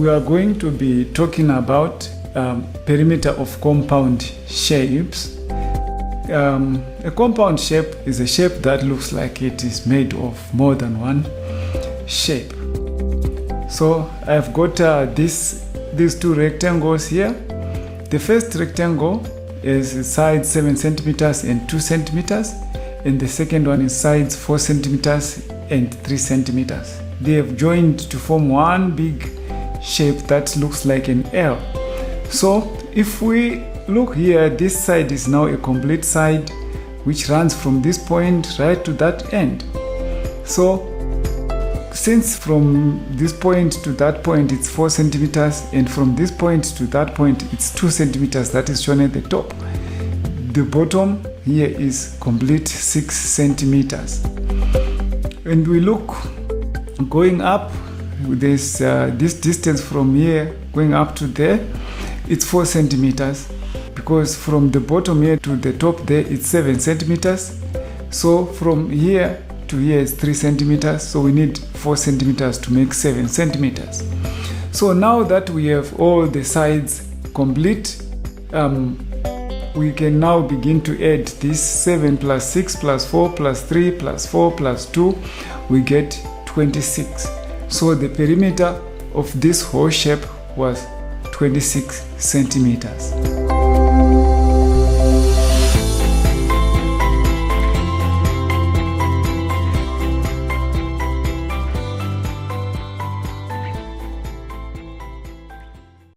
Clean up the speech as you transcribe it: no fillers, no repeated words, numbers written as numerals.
we are going to be talking about perimeter of compound shapes. A compound shape is a shape that looks like it is made of more than one shape. So I've got these two rectangles here. The first rectangle is sides 7 centimeters and 2 centimeters, and the second one is sides 4 centimeters and 3 centimeters. They have joined to form one big shape that looks like an L. So if we look here, this side is now a complete side which runs from this point right to that end. So since from this point to that point it's 4 centimeters, and from this point to that point it's 2 centimeters that is shown at the top, the bottom here is complete 6 centimeters. And we look going up, this distance from here going up to there, it's 4 centimeters, because from the bottom here to the top there it's 7 centimeters. So from here to here is 3 centimeters, so we need 4 centimeters to make 7 centimeters. So now that we have all the sides complete, we can now begin to add this 7 plus 6 plus 4 plus 3 plus 4 plus 2, we get 26. So the perimeter of this whole shape was 26 centimeters.